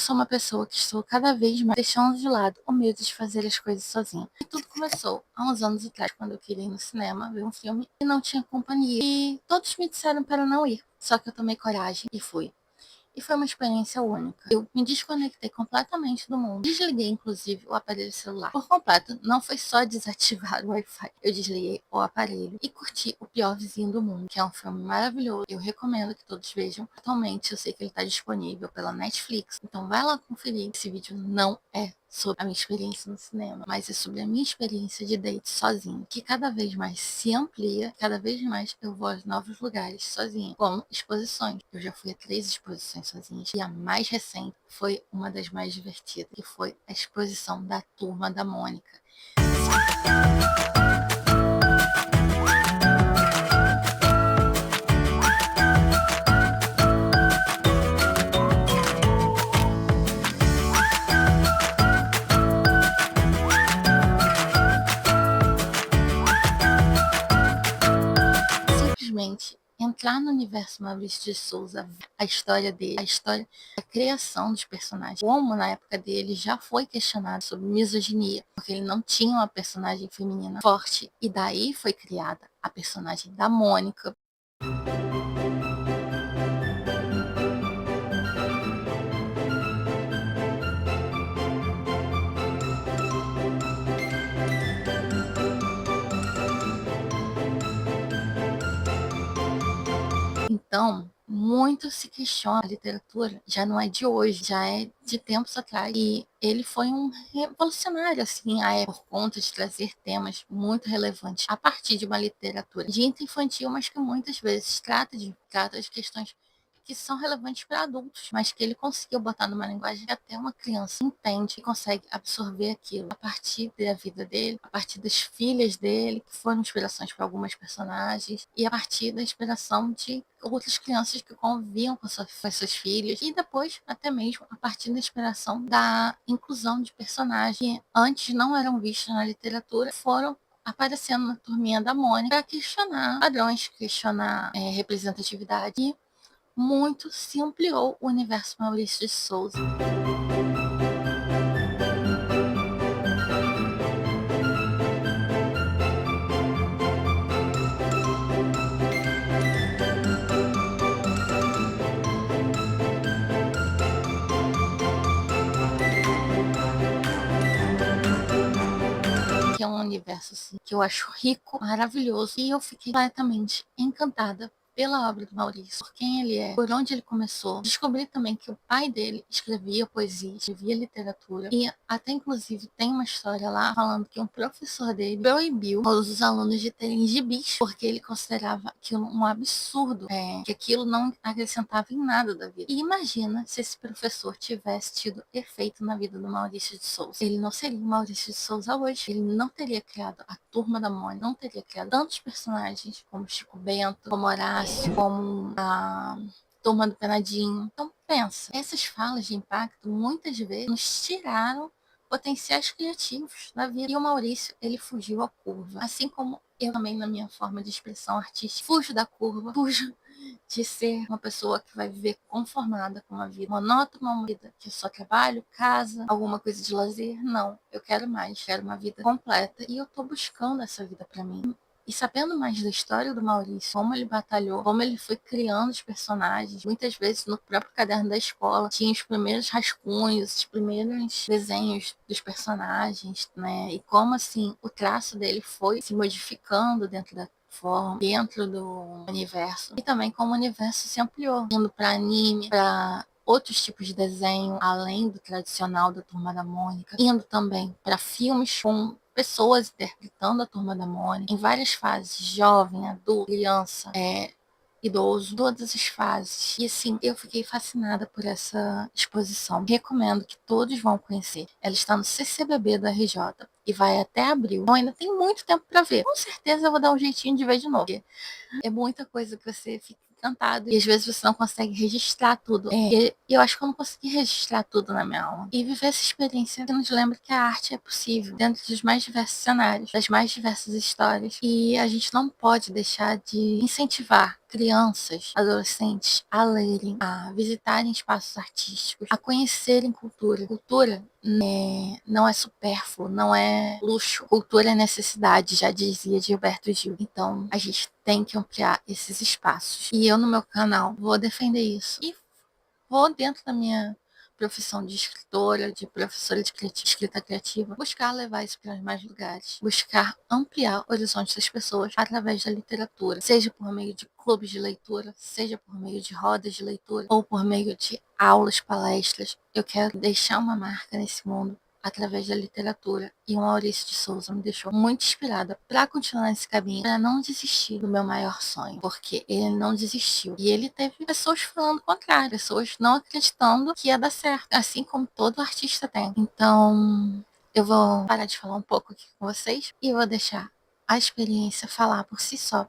sou uma pessoa que estou cada vez mais deixando de lado o medo de fazer as coisas sozinha. E tudo começou há uns anos atrás, quando eu queria ir no cinema ver um filme e não tinha companhia. E todos me disseram para não ir. Só que eu tomei coragem e fui. E foi uma experiência única. Eu me desconectei completamente do mundo. Desliguei, inclusive, o aparelho celular por completo. Não foi só desativar o Wi-Fi. Eu desliguei o aparelho e curti O Pior Vizinho do Mundo, que é um filme maravilhoso. Eu recomendo que todos vejam. Atualmente, eu sei que ele está disponível pela Netflix. Então, vai lá conferir. Esse vídeo não é sobre a minha experiência no cinema, mas é sobre a minha experiência de date sozinha, que cada vez mais se amplia, cada vez mais eu vou a novos lugares sozinha, como exposições. Eu já fui a 3 exposições sozinhas e a mais recente foi uma das mais divertidas, que foi a exposição da Turma da Mônica. Simplesmente entrar no universo Maurício de Souza, a história dele, a história da criação dos personagens, como na época dele já foi questionado sobre misoginia, porque ele não tinha uma personagem feminina forte, e daí foi criada a personagem da Mônica. Então, muito se questiona, a literatura já não é de hoje, já é de tempos atrás. E ele foi um revolucionário, assim, à época, por conta de trazer temas muito relevantes a partir de uma literatura de infantil, mas que muitas vezes trata de questões que são relevantes para adultos, mas que ele conseguiu botar numa linguagem que até uma criança entende e consegue absorver aquilo a partir da vida dele, a partir das filhas dele, que foram inspirações para algumas personagens, e a partir da inspiração de outras crianças que conviviam com seus filhos, e depois até mesmo a partir da inspiração da inclusão de personagens que antes não eram vistos na literatura, foram aparecendo na Turminha da Mônica para questionar padrões, questionar representatividade, e muito se ampliou o universo Maurício de Souza. Que é um universo assim, que eu acho rico, maravilhoso, e eu fiquei completamente encantada pela obra do Maurício, por quem ele é, por onde ele começou. Descobri também que o pai dele escrevia poesia, escrevia literatura, e até inclusive tem uma história lá falando que um professor dele proibiu os alunos de terem gibis, porque ele considerava aquilo um absurdo, que aquilo não acrescentava em nada da vida. E imagina se esse professor tivesse tido efeito na vida do Maurício de Souza. Ele não seria o Maurício de Souza hoje. Ele não teria criado a Turma da Mônica, não teria criado tantos personagens como Chico Bento, como Horácio, como a Turma do Penadinho. Então pensa, essas falas de impacto muitas vezes nos tiraram potenciais criativos da vida. E o Maurício, ele fugiu à curva. Assim como eu também, na minha forma de expressão artística, fujo da curva, fujo de ser uma pessoa que vai viver conformada com uma vida monótona, uma vida que só trabalho, casa, alguma coisa de lazer. Não, eu quero mais, quero uma vida completa, e eu tô buscando essa vida para mim. E sabendo mais da história do Maurício, como ele batalhou, como ele foi criando os personagens, muitas vezes no próprio caderno da escola tinha os primeiros rascunhos, os primeiros desenhos dos personagens, né? E como assim o traço dele foi se modificando dentro da forma, dentro do universo, e também como o universo se ampliou, indo para anime, para outros tipos de desenho, além do tradicional da Turma da Mônica, indo também para filmes com pessoas interpretando a Turma da Mônica em várias fases, jovem, adulto, criança, idoso, todas as fases. E assim, eu fiquei fascinada por essa exposição. Recomendo que todos vão conhecer. Ela está no CCBB do RJ e vai até abril. Então ainda tem muito tempo para ver. Com certeza eu vou dar um jeitinho de ver de novo. É muita coisa que você fica encantado e às vezes você não consegue registrar tudo. E eu acho que eu não consegui registrar tudo na minha alma. E viver essa experiência que nos lembra que a arte é possível dentro dos mais diversos cenários, das mais diversas histórias. E a gente não pode deixar de incentivar crianças, adolescentes a lerem, a visitarem espaços artísticos, a conhecerem cultura. Cultura não é supérfluo, não é luxo. Cultura é necessidade, já dizia Gilberto Gil. Então, a gente tem que ampliar esses espaços. E eu, no meu canal, vou defender isso. E vou, dentro da minha profissão de escritora, de professora de escrita criativa, buscar levar isso para mais lugares, buscar ampliar horizontes das pessoas através da literatura, seja por meio de clubes de leitura, seja por meio de rodas de leitura ou por meio de aulas, palestras. Eu quero deixar uma marca nesse mundo através da literatura. E o Maurício de Souza me deixou muito inspirada para continuar nesse caminho, para não desistir do meu maior sonho, porque ele não desistiu. E ele teve pessoas falando o contrário, pessoas não acreditando que ia dar certo, assim como todo artista tem. Então, eu vou parar de falar um pouco aqui com vocês e vou deixar a experiência falar por si só.